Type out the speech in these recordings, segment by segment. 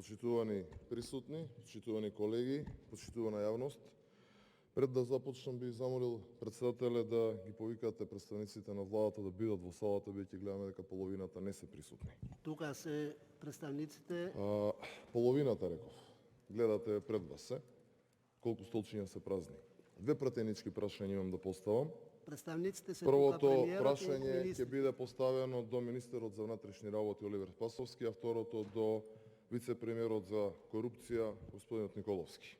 Почитувани присутни, почитувани колеги, почитувана јавност, пред да започнам би замолил председателя да ги повикате представниците на владата да бидат во салата, бидејќи гледаме дека половината не се присутни. Тука се представниците. Половината реков. Гледате пред вас се. Колку столчиња се празни. Две пратенички прашања имам да поставам. Представниците се Првото тука, премиерот и прашање ќе министрите. биде поставено до министерот за внатрешни работи Оливер Спасовски, а второто до вице-премиерот за корупција господинот Николовски.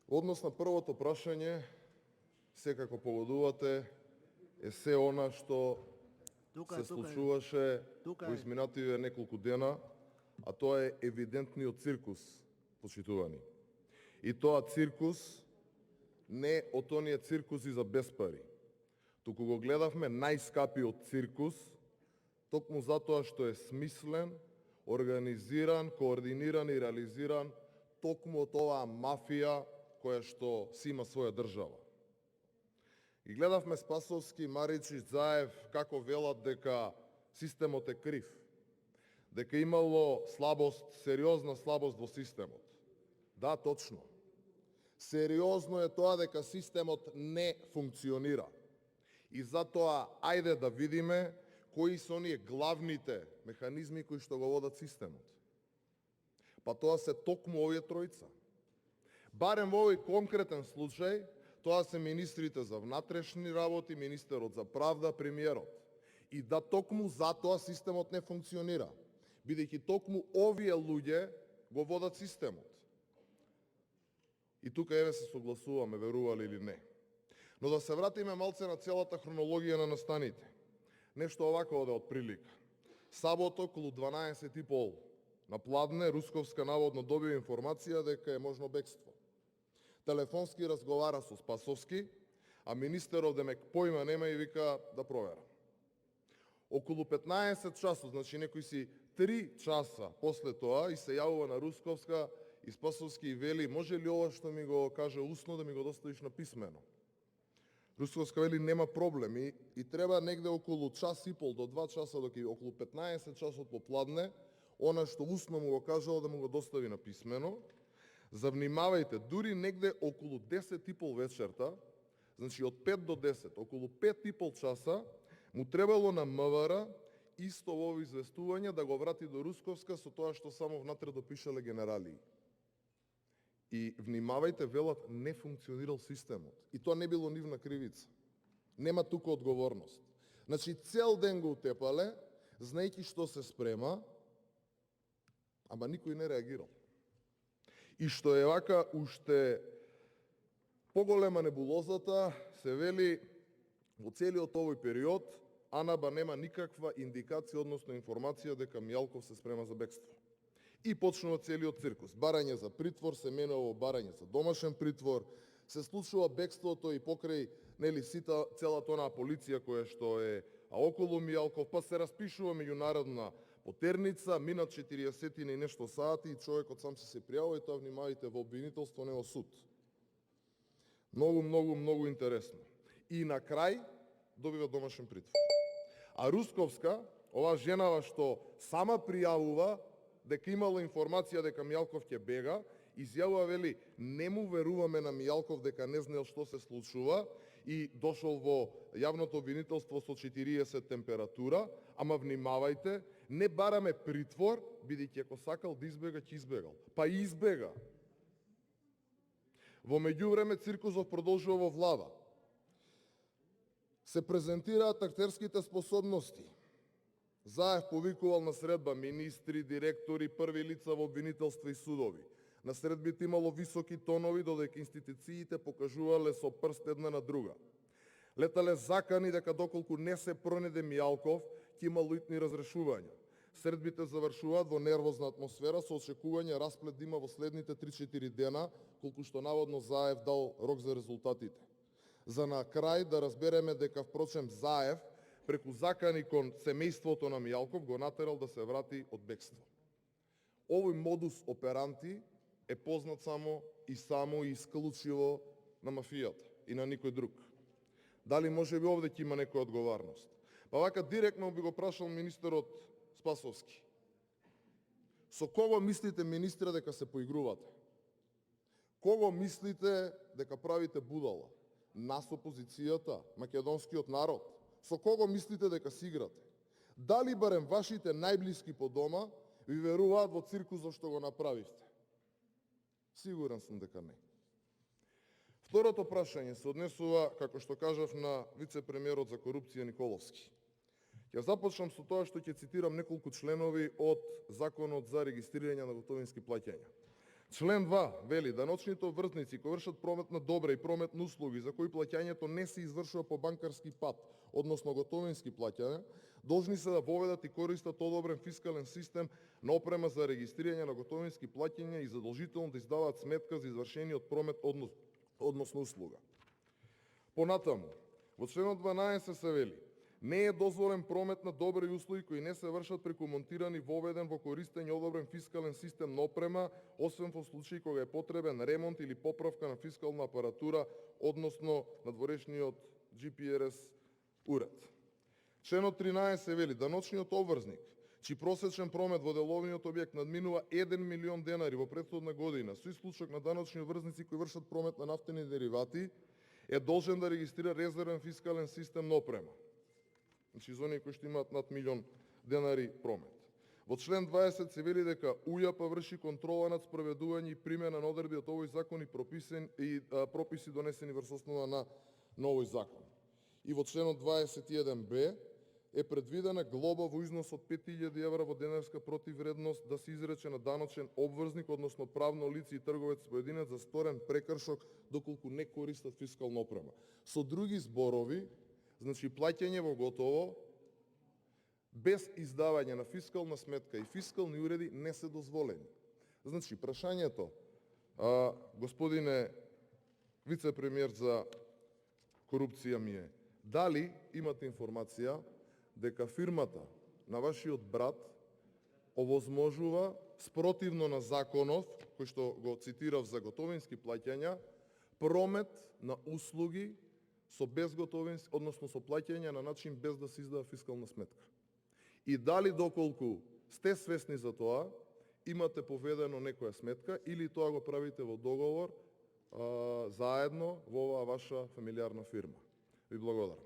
Однос на првото прашање, секако погодувате, е се она што се случуваше во изминативе неколку дена, а тоа е евидентниот циркус, почитувани. И тоа циркус не од оние циркуси за без пари. Туку го гледавме најскапиот циркус, токму затоа што е смислен, организиран, координиран и реализиран токму од оваа мафија која што си има своја држава. И гледавме Спасовски, Маричич, Заев како велат дека системот е крив, дека имало слабост, сериозна слабост во системот. Да, точно. Сериозно е тоа дека системот не функционира. И затоа ајде да видиме кои се оние главните механизми кои што го водат системот. Па тоа се токму овие тројца. Барем во овој конкретен случај, тоа се министрите за внатрешни работи, министерот за правда, премиерот. И да токму затоа системот не функционира, бидејќи токму овие луѓе го водат системот. И тука еве се согласуваме, верували или не. Но да се вратиме малце на целата хронологија на настаните. Нешто овако оде од прилика. Сабота околу 12:30 на Пладне, Русковска наводно добива информација дека е можно бегство. Телефонски разговара со Спасовски, а министерот демек појма нема и вика да проверам. Околу 15 часот, значи некои си 3 часа после тоа, и се јавува на Русковска и Спасовски и вели: може ли ова што ми го каже усно да ми го доставиш на писмено? Русковска вели: нема проблем, и треба негде околу час и пол до 2 часа, доки околу 15 часот попладне, она што усно му го кажало да му го достави на писмено. Завнимавајте, дури негде околу 10:30 вечерта, значи од 5 до 10, околу 5:30 часа, му требало на МВР исто во известување да го врати до Русковска со тоа што само внатре допишале генерали. И внимавајте, велат, не функционирал системот. И тоа не било нивна кривица. Нема тука одговорност. Значи, цел ден го утепале, знаејќи што се спрема, ама никој не реагирал. И што е вака уште поголема небулозата, се вели, во целиот овој период, АНАБА нема никаква индикација, односно информација дека Мијалков се спрема за бегство. И почнува целиот циркус. Барање за притвор се менува во барање за домашен притвор, се случува бегството и покрај целата онаа полиција која што е околу Мијалков, па се распишува меѓународна потерница, минат 40 и нешто сати и човекот сам се пријавува, и тоа, внимавајте, во обвинителство, не во суд. Многу интересно. И на крај добива домашен притвор. А Русковска, оваа женава што сама пријавува дека имала информација дека Мијалков ќе бега, изјавува, вели, не му веруваме на Мијалков дека не знаел што се случува и дошол во јавното обвинителство со 40 температура, ама внимавајте, не бараме притвор, бидејќи ако сакал да избега, ќе избегал. Па и избега. Во меѓувреме циркусот продолжува во влада. Се презентираат актерските способности. Заев повикувал на средба министри, директори, први лица во обвинителства и судови. На средбите имало високи тонови, додека институциите покажувале со прст една на друга. Летале закани дека доколку не се пронајде Мијалков, ќе имало итни разрешувања. Средбите завршуваат во нервозна атмосфера со очекување расплет да има во следните 3-4 дена, колку што наводно Заев дал рок за резултатите. За на крај да разбереме дека впрочем Заев преку закани кон семејството на Мијалков го натерал да се врати од бегство. Овој модус операнти е познат само и исклучиво на мафијата и на никој друг. Дали може би овде ќе има некоја одговорност? Па вака директно би го прашал министерот Спасовски. Со кого мислите, министре, дека се поигрувате? Кого мислите дека правите будала? Нас опозицијата, македонскиот народ. Со кого мислите дека си играте? Дали барем вашите најблиски по дома ви веруваат во циркузот што го направивте? Сигурен сум дека не. Второто прашање се однесува, како што кажав, на вице-премиерот за корупција Николовски. Ќе започнам со тоа што ќе цитирам неколку членови од Законот за регистрирање на готовински плаќања. Член 2 вели: даночните обврзници кои вршат промет на добра и промет на услуги за кои плаќањето не се извршува по банкарски пат, односно готовински плаќања, должни се да воведат и користат одобрен фискален систем на опрема за регистрирање на готовински плаќања и задолжително да издаваат сметка за извршениот промет односно услуга. Понатаму, во членот 12 се вели: не е дозволен промет на добри услуги кои не се вршат преку монтиран и воведен во користење одобрен фискален систем на опрема, освен во случаи кога е потребен ремонт или поправка на фискална апаратура, односно надворешниот GPRS уред. Членот 13 вели: даночниот обврзник, чиј просечен промет во деловниот објект надминува 1 милион денари во претходна година, со исклучок на даночни обврзници кои вршат промет на нафтени деривати, е должен да регистрира резервен фискален систем на опрема. Значи, за оние кои што имаат над милион денари промет. Во член 20 се вели дека УЈАП врши контрола над спроведување и примена на одредби од овој закон и прописи донесени врз основа на овој закон. И во членот 21б е предвидена глоба во износ од 5000 евра во денарска противвредност да се изрече на даночен обврзник, односно правно лице и трговец поединец за сторен прекршок доколку не користат фискална опрема. Со други зборови, значи плаќање во готово без издавање на фискална сметка и фискални уреди не се дозволени. Значи, прашањето, господине вице-премиер за корупција ми е: дали имате информација дека фирмата на вашиот брат овозможува спротивно на законов, кој што го цитирав за готовински плаќања, промет на услуги со безготовински, односно со плаќање на начин без да се издава фискална сметка? И дали доколку сте свесни за тоа, имате поведено некоја сметка или тоа го правите во договор заедно во оваа ваша фамилиарна фирма? Ви благодарам.